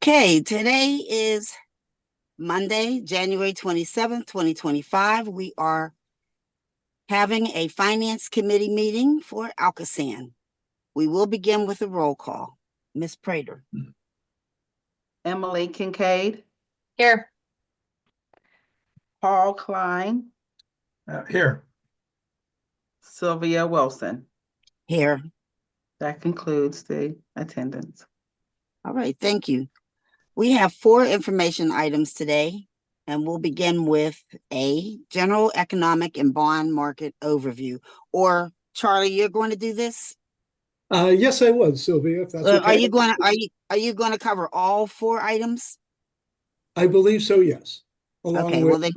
Okay, today is Monday, January 27th, 2025. We are having a Finance Committee meeting for ALCOSAN. We will begin with a roll call. Ms. Prater. Emily Kincaid. Here. Paul Klein. Here. Sylvia Wilson. Here. That concludes the attendance. All right, thank you. We have 4 information items today, and we'll begin with a general economic and bond market overview. Or Charlie, you're going to do this? Yes, I would, Sylvia, if that's okay. Are you going to cover all 4 items? I believe so, yes. Okay, well then,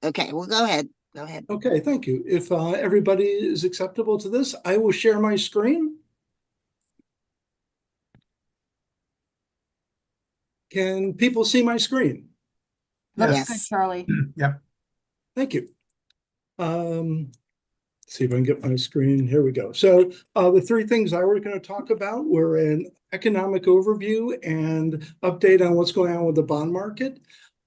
okay, well go ahead. Go ahead. Okay, thank you. If everybody is acceptable to this, I will share my screen. Can people see my screen? Looks good, Charlie. Yep. Thank you. See if I can get my screen. Here we go. So the 3 things I was going to talk about were an economic overview and update on what's going on with the bond market.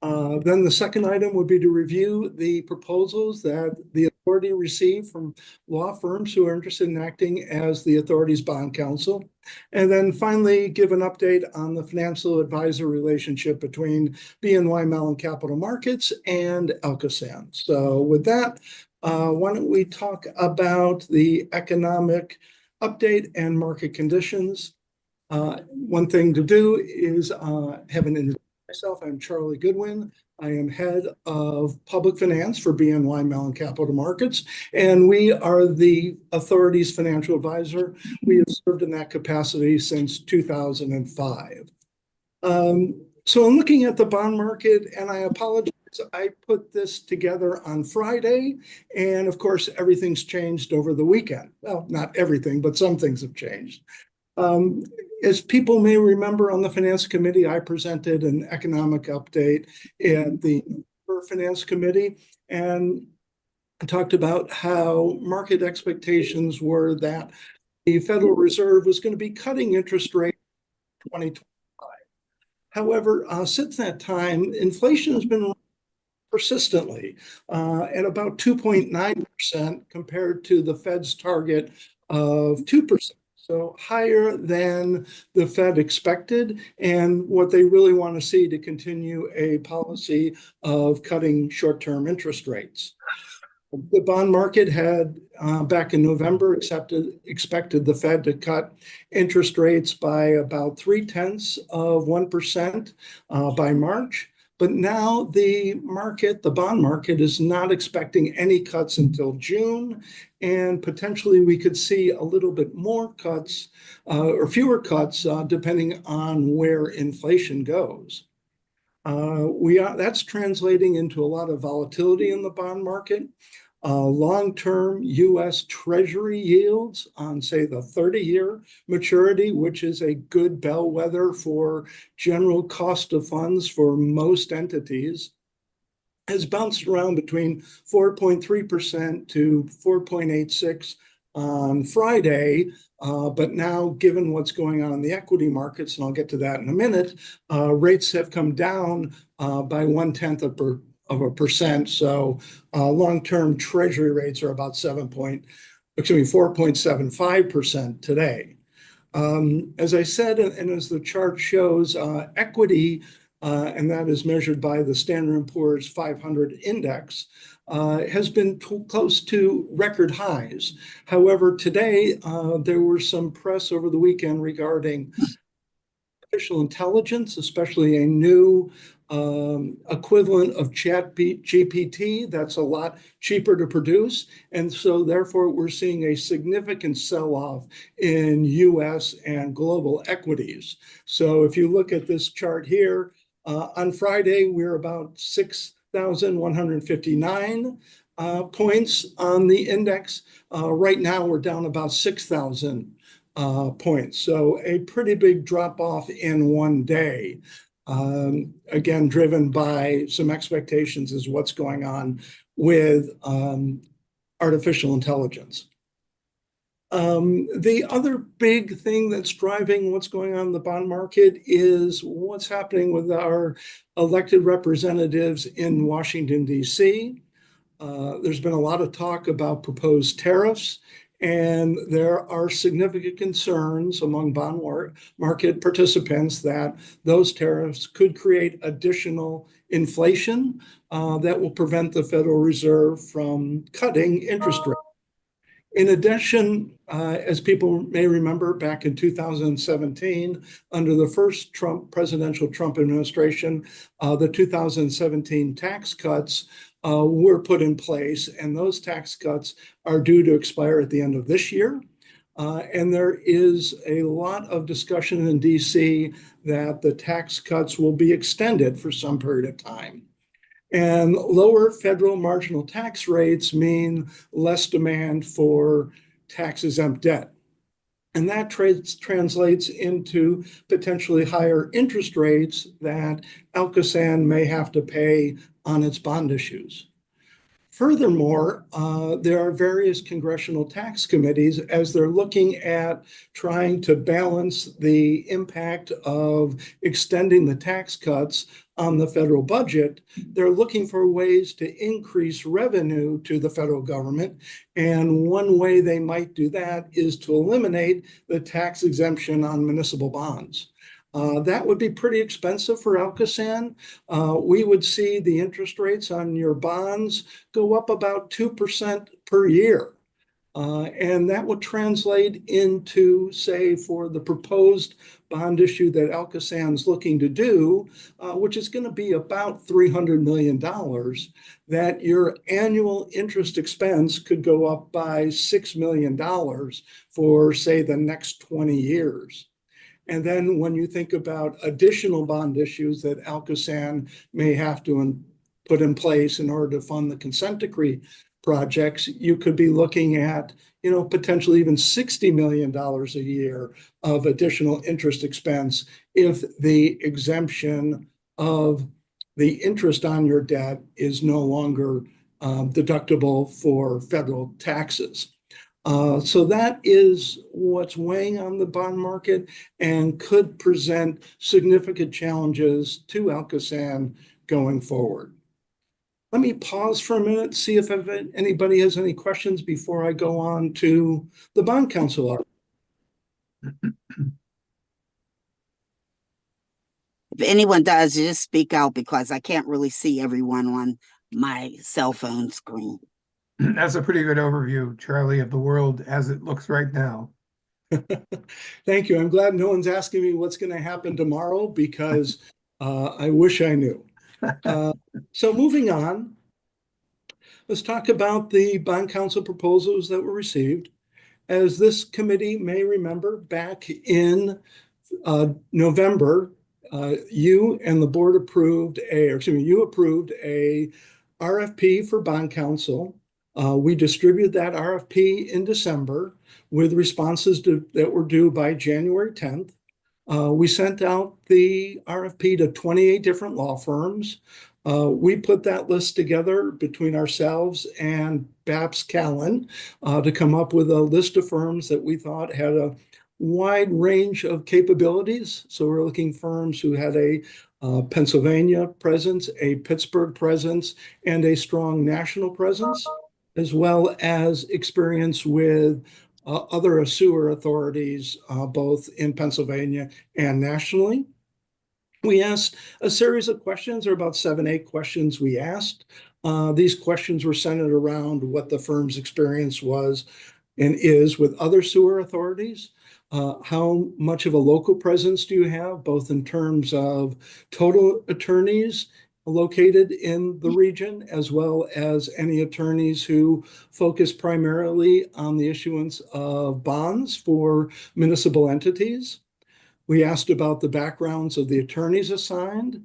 Then the second item would be to review the proposals that the authority received from law firms who are interested in acting as the authority's bond counsel. And then finally, give an update on the financial advisor relationship between BNY Mellon Capital Markets and ALCOSAN. So with that, why don't we talk about the economic update and market conditions. One thing to do is have an introduction. Myself, I'm Charlie Goodwin. I am head of public finance for BNY Mellon Capital Markets, and we are the authority's financial advisor. We have served in that capacity since 2005. So I'm looking at the bond market, and I apologize, I put this together on Friday, and of course, everything's changed over the weekend. Well, not everything, but some things have changed. As people may remember, on the Finance Committee, I presented an economic update at the Finance Committee and talked about how market expectations were that the Federal Reserve was going to be cutting interest rates in 2025. However, since that time, inflation has been persistently at about 2.9% compared to the Fed's target of 2%. So higher than the Fed expected, and what they really want to see to continue a policy of cutting short-term interest rates. The bond market had, back in November, expected the Fed to cut interest rates by about 0.3% by March. But now the bond market is not expecting any cuts until June, and potentially we could see a little bit more cuts or fewer cuts depending on where inflation goes. That's translating into a lot of volatility in the bond market. Long-term U.S. Treasury yields on, say, the 30-year maturity, which is a good bellwether for general cost of funds for most entities, has bounced around between 4.3% to 4.86% on Friday. But now, given what's going on in the equity markets, and I'll get to that in a minute, rates have come down by 0.1%. So long-term Treasury rates are about 4.75% today. As I said, and as the chart shows, equity, and that is measured by the Standard & Poor's 500 index, has been close to record highs. However, today there was some press over the weekend regarding artificial intelligence, especially a new equivalent of GPT that's a lot cheaper to produce. And so therefore, we're seeing a significant sell-off in US and global equities. So if you look at this chart here, on Friday, we're about 6,159 points on the index. Right now, we're down about 6,000 points. So a pretty big drop off in one day. Again, driven by some expectations as what's going on with artificial intelligence. The other big thing that's driving what's going on in the bond market is what's happening with our elected representatives in Washington, D.C. There's been a lot of talk about proposed tariffs, and there are significant concerns among bond market participants that those tariffs could create additional inflation that will prevent the Federal Reserve from cutting interest rates. In addition, as people may remember, back in 2017, under the first presidential Trump administration, the 2017 tax cuts were put in place, and those tax cuts are due to expire at the end of this year. And there is a lot of discussion in DC that the tax cuts will be extended for some period of time. And lower federal marginal tax rates mean less demand for tax-exempt debt. And that translates into potentially higher interest rates that ALCOSAN may have to pay on its bond issues. Furthermore, there are various congressional tax committees as they're looking at trying to balance the impact of extending the tax cuts on the federal budget. They're looking for ways to increase revenue to the federal government. And one way they might do that is to eliminate the tax exemption on municipal bonds. That would be pretty expensive for ALCOSAN. We would see the interest rates on your bonds go up about 2% per year. And that would translate into, say, for the proposed bond issue that ALCOSAN is looking to do, which is going to be about $300 million, that your annual interest expense could go up by $6 million for, say, the next 20 years. And then when you think about additional bond issues that ALCOSAN may have to put in place in order to fund the consent decree projects, you could be looking at, potentially even $60 million a year of additional interest expense if the exemption of the interest on your debt is no longer deductible for federal taxes. So that is what's weighing on the bond market and could present significant challenges to ALCOSAN going forward. Let me pause for a minute, see if anybody has any questions before I go on to the bond counsel. If anyone does, just speak out because I can't really see everyone on my cell phone screen. That's a pretty good overview, Charlie, of the world as it looks right now. Thank you. I'm glad no one's asking me what's going to happen tomorrow because I wish I knew. So moving on, let's talk about the bond counsel proposals that were received. As this committee may remember, back in November, you and the board approved you approved a RFP for bond counsel. We distributed that RFP in December with responses that were due by January 10th. We sent out the RFP to 28 different law firms. We put that list together between ourselves and Babs Callan to come up with a list of firms that we thought had a wide range of capabilities. So we're looking firms who had a Pennsylvania presence, a Pittsburgh presence, and a strong national presence, as well as experience with other sewer authorities, both in Pennsylvania and nationally. We asked a series of questions, or about 7-8 questions we asked. These questions were centered around what the firm's experience was and is with other sewer authorities. How much of a local presence do you have, both in terms of total attorneys located in the region, as well as any attorneys who focus primarily on the issuance of bonds for municipal entities. We asked about the backgrounds of the attorneys assigned.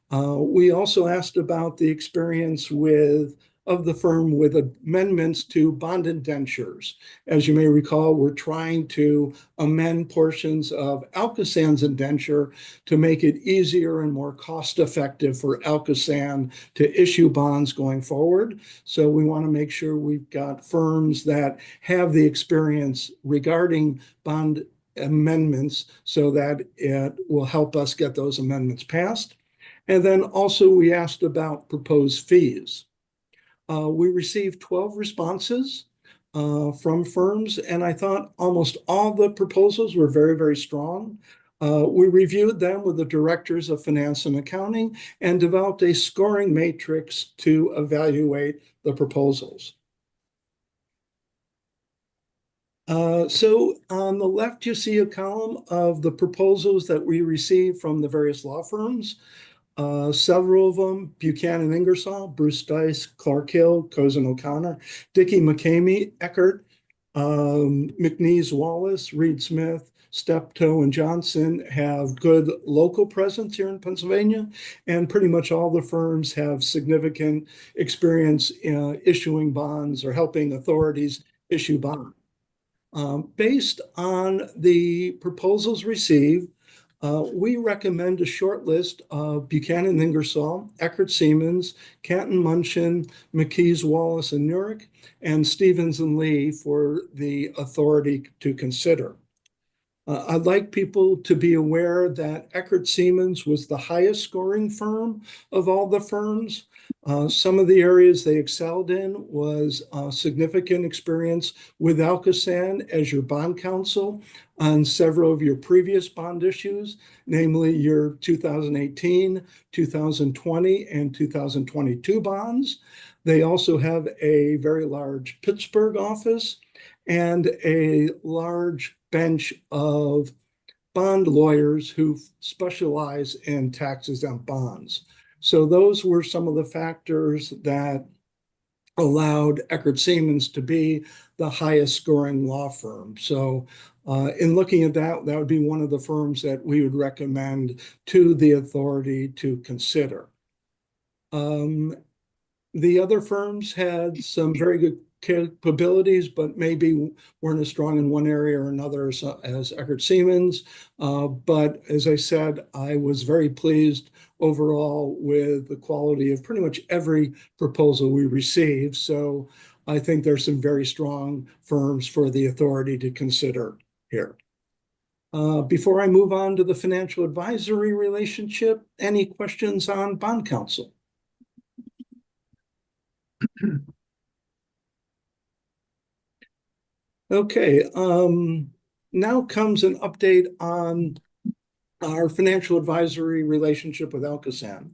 We also asked about the experience with of the firm with amendments to bond indentures. As you may recall, we're trying to amend portions of ALCOSAN's indenture to make it easier and more cost-effective for ALCOSAN to issue bonds going forward. So we want to make sure we've got firms that have the experience regarding bond amendments so that it will help us get those amendments passed. And then also we asked about proposed fees. We received 12 responses from firms, and I thought almost all the proposals were very, very strong. We reviewed them with the directors of finance and accounting and developed a scoring matrix to evaluate the proposals. So on the left, you see a column of the proposals that we received from the various law firms. Several of them, Buchanan Ingersoll, Bruce Dice, Clark Hill, Cozen O'Connor, Dickey McCamey, Eckert, McNeese Wallace, Reed Smith, Steptoe, and Johnson have good local presence here in Pennsylvania, and pretty much all the firms have significant experience in issuing bonds or helping authorities issue bonds. Based on the proposals received, we recommend a short list of Buchanan Ingersoll, Eckert Siemens, Canton Munchin, McKees Wallace and Nurek, and Stevens and Lee for the authority to consider. I'd like people to be aware that Eckert Siemens was the highest scoring firm of all the firms. Some of the areas they excelled in was significant experience with ALCOSAN as your bond counsel on several of your previous bond issues, namely your 2018, 2020, and 2022 bonds. They also have a very large Pittsburgh office and a large bench of bond lawyers who specialize in taxes on bonds. So those were some of the factors that allowed Eckert Siemens to be the highest scoring law firm. So in looking at that, that would be one of the firms that we would recommend to the authority to consider. The other firms had some very good capabilities, but maybe weren't as strong in one area or another as Eckert Siemens. But as I said, I was very pleased overall with the quality of pretty much every proposal we received. So I think there's some very strong firms for the authority to consider here. Before I move on to the financial advisory relationship, any questions on bond counsel? Okay, now comes an update on our financial advisory relationship with ALCOSAN.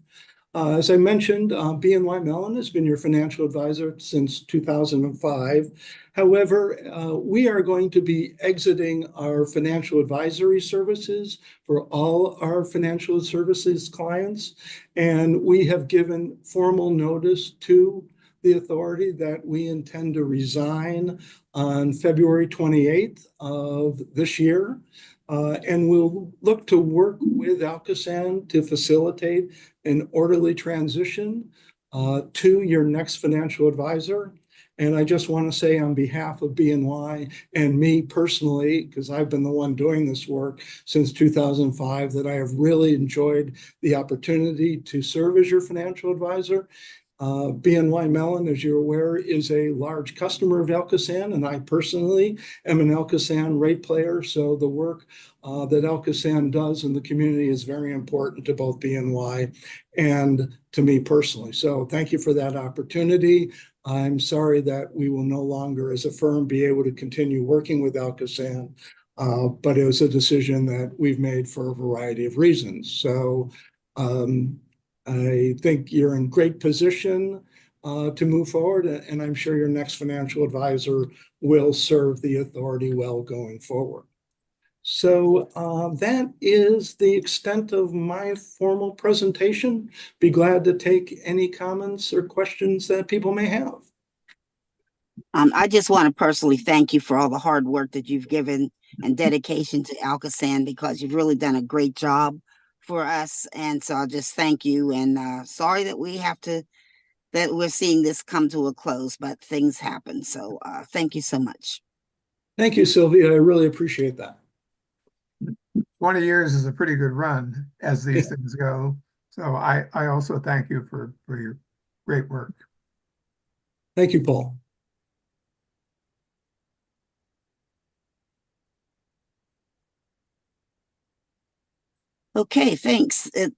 As I mentioned, BNY Mellon has been your financial advisor since 2005. However, we are going to be exiting our financial advisory services for all our financial services clients, and we have given formal notice to the authority that we intend to resign on February 28th of this year. And we'll look to work with ALCOSAN to facilitate an orderly transition to your next financial advisor. And I just want to say on behalf of BNY and me personally, because I've been the one doing this work since 2005, that I have really enjoyed the opportunity to serve as your financial advisor. BNY Mellon, as you're aware, is a large customer of ALCOSAN, and I personally am an ALCOSAN rate player. So the work that ALCOSAN does in the community is very important to both BNY and to me personally. So thank you for that opportunity. I'm sorry that we will no longer, as a firm, be able to continue working with ALCOSAN, but it was a decision that we've made for a variety of reasons. So I think you're in great position to move forward, and I'm sure your next financial advisor will serve the authority well going forward. So that is the extent of my formal presentation. Be glad to take any comments or questions that people may have. I just want to personally thank you for all the hard work that you've given and dedication to ALCOSAN, because you've really done a great job for us. And so I'll just thank you, and sorry that that we're seeing this come to a close, but things happen. So thank you so much. Thank you, Sylvia. I really appreciate that. 20 years is a pretty good run as these things go. So I also thank you for your great work. Thank you, Paul. Okay, thanks. It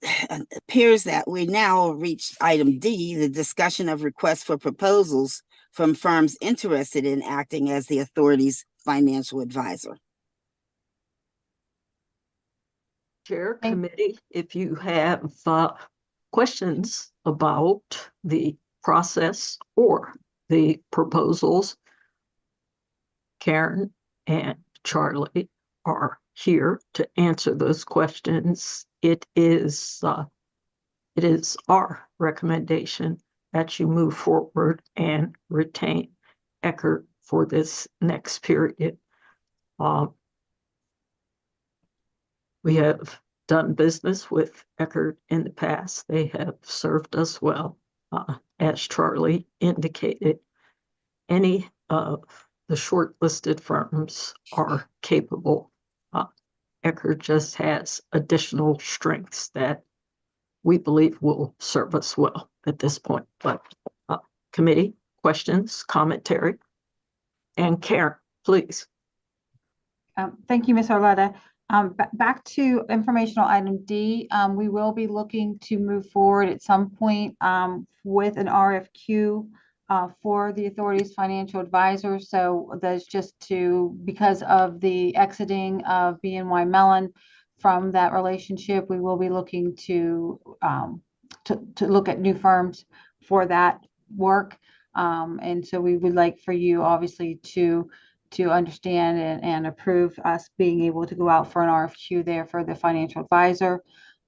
appears that we now reached item D, the discussion of requests for proposals from firms interested in acting as the authority's financial advisor. Chair, committee, if you have questions about the process or the proposals, Karen and Charlie are here to answer those questions. It is our recommendation that you move forward and retain Eckert for this next period. We have done business with Eckert in the past. They have served us well. As Charlie indicated, any of the shortlisted firms are capable. Eckert just has additional strengths that we believe will serve us well at this point. But committee, questions, commentary? And Karen, please. Thank you, Ms. Arletta. Back to informational item D, we will be looking to move forward at some point with an RFQ for the authority's financial advisor. So that's just because of the exiting of BNY Mellon from that relationship, we will be looking to look at new firms for that work. And so we would like for you, obviously, to understand and approve us being able to go out for an RFQ there for the financial advisor.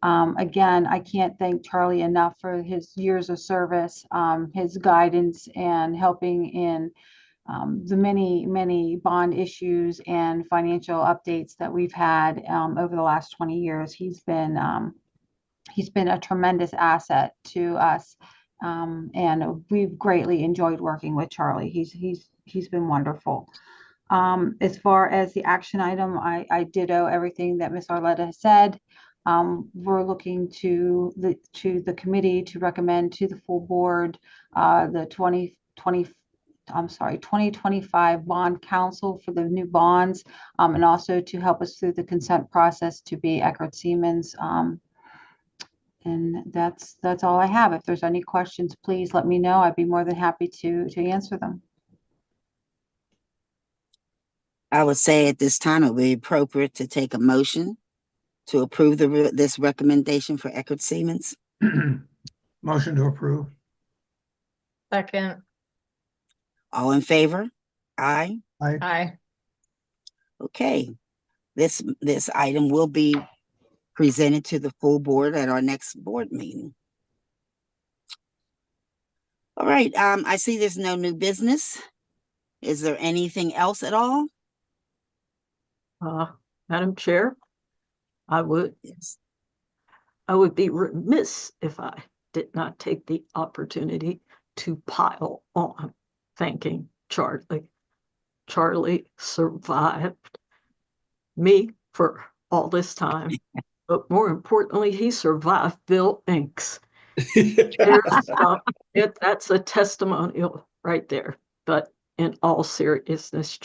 Again, I can't thank Charlie enough for his years of service, his guidance, and helping in the many bond issues and financial updates that we've had over the last 20 years. He's been a tremendous asset to us, and we've greatly enjoyed working with Charlie. He's been wonderful. As far as the action item, I ditto everything that Ms. Arletta has said. We're looking to the committee to recommend to the full board the 2025 bond council for the new bonds, and also to help us through the consent process to be Eckert Siemens. And that's all I have. If there's any questions, please let me know. I'd be more than happy to answer them. I would say at this time it would be appropriate to take a motion to approve this recommendation for Eckert Siemens. Motion to approve. Second. All in favor? Aye. Aye. Okay. This item will be presented to the full board at our next board meeting. All right. I see there's no new business. Is there anything else at all? Madam Chair, I would be remiss if I did not take the opportunity to pile on thanking Charlie. Charlie survived me for all this time, but more importantly, he survived Bill Inks. That's a testimonial right there. But in all seriousness,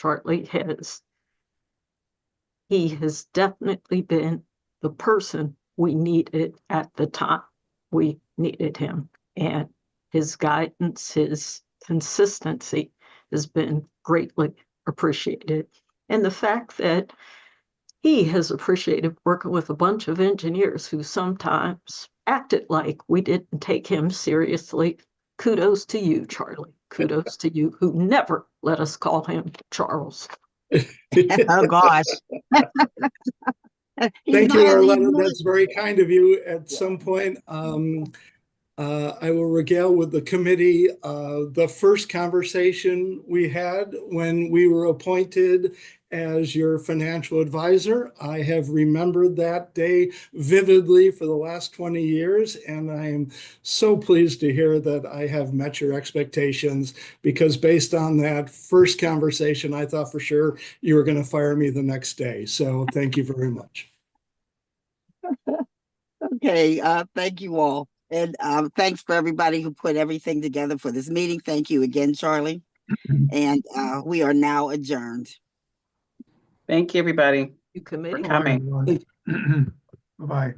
he has definitely been the person we needed at the time we needed him. And his guidance, his consistency has been greatly appreciated. And the fact that he has appreciated working with a bunch of engineers who sometimes acted like we didn't take him seriously. Kudos to you, Charlie. Kudos to you, who never let us call him Charles. Oh gosh. Thank you, Arletta. That's very kind of you. At some point, I will regale with the committee the first conversation we had when we were appointed as your financial advisor. I have remembered that day vividly for the last 20 years, and I am so pleased to hear that I have met your expectations, because based on that first conversation, I thought for sure you were going to fire me the next day. So thank you very much. Okay, thank you all. And thanks for everybody who put everything together for this meeting. Thank you again, Charlie. And we are now adjourned. Thank you, everybody, You for committee. coming. Bye.